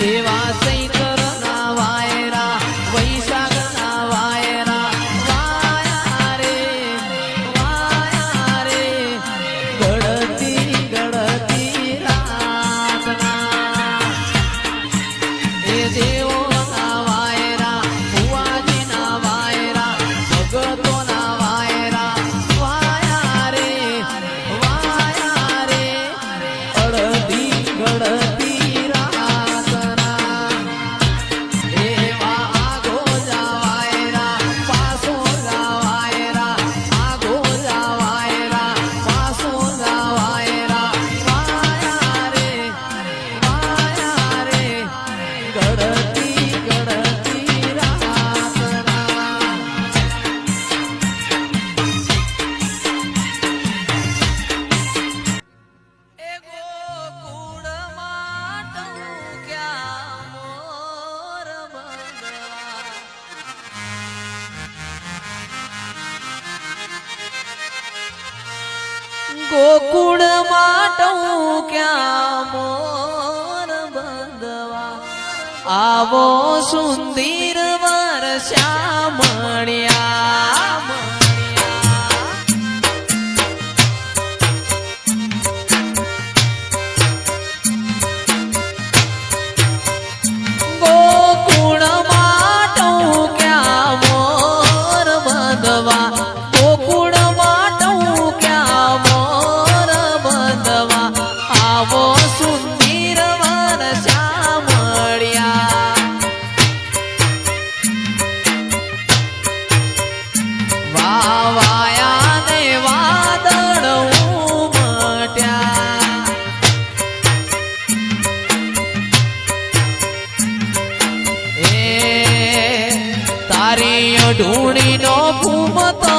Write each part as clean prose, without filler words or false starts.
એવા ચૈતરના વાયરા વૈશાખના વાયરા વાયા રે ગળતી ગળતી રાતના એ દેવોના વાયરા ભુવાજીના વાયરા ભગતોના વાયરા વાયા રે અડધી ગળતી રાતના એવા આગોજા વાયરા પાસોજા વાયરા આગોજા વાયરા પાસોજા વાયરા વાયા રે ગળતી ગળતી રાતના એ ગોકુળમાં ટૂંક્યા મોર બંધવા ગોકુળમાં ટૂંક્યા મોર બંધવા આવો સુંદર વર્ષા મળ્યા ગોકુળમાં ટૂંક્યા મોર બંધવા ગોકુળમાં ટૂંક્યા મોર બંધવા આવો સુંદર વર્ષા મળ્યા વાયા ને વાદળ ઉમટ્યા તારી ઢૂંઢીનો ઘૂમતો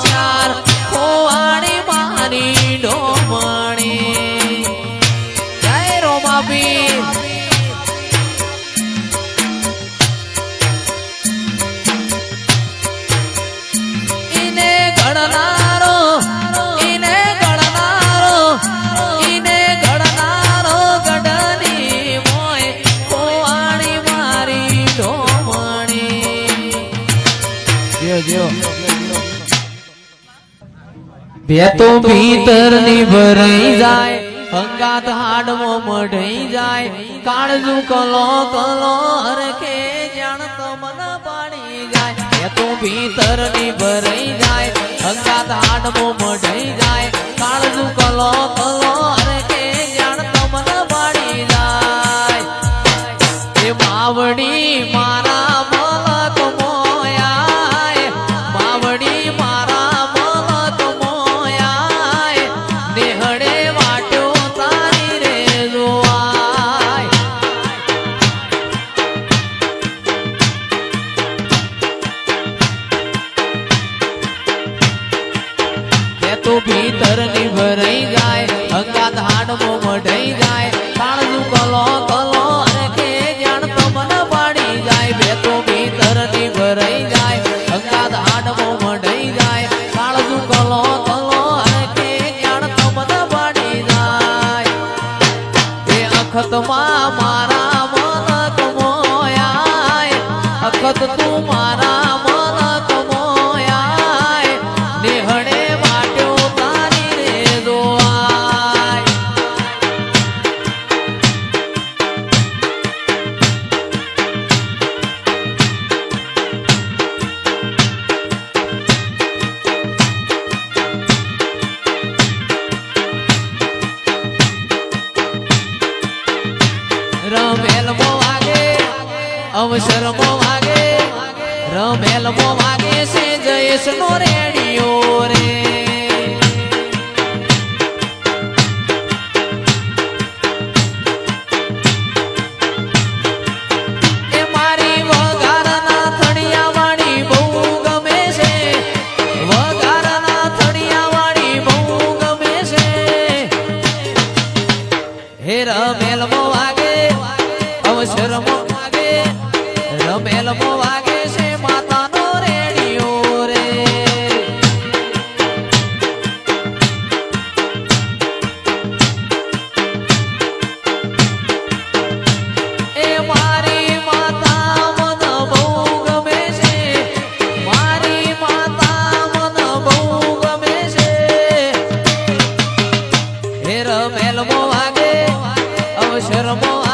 ચાર ખોવાણી મારી ડોમણી જય રોમાબી ઈને ગણનારો ગઢની મોય ખોવાણી મારી ડોમણી ભેતો ભીતર ની ભરાઈ જાય અંગાત હાડમો મઢાઈ જાય કાળજુ કલો કલો હરખે જાણ તમન પાડી જાય ભેતો ભીતર ની ભરાઈ જાય અંગાત હાડમો મઢાઈ જાય કાળજુ કલો કલો હરખે જાણ તમન પાડી જાય એ માવડી મારા મલક મોયા માવડી મારા મલક મોયા નેહડે વાટ્યો તારી રે જોવાય તે તો ભીતર ની ભરાઈ જાય અંગાત હાડમો મઢાઈ જાય કાળજુ કલો કલો કે જાણ તમન પાડી જાય બે તો ભીતર ની ભરાઈ જાય અંગાત હાડમો મઢાઈ જાય કાળજુ કલો કલો કે જાણ તમન પાડી જાય એ અખતમાં મારા મલક મોયા અખત તું મારા મલક મોયા નેહડે વાટ્યો તારી રે જોવાય રમેલમો વાગે અવસરમો વાગે રમેલમો વાગે છે જયેશનો રેડિયો રે એ મારી વઘારના થડિયા વાળી બહુ ગમે છે વઘારના થડિયા વાળી બહુ ગમે છે હે રમેલમો વાગે અવસરમો વાગે રમેલમો વાગે છે માતાનો રેડિયો રે એ મેલમો વાગે અવસરમો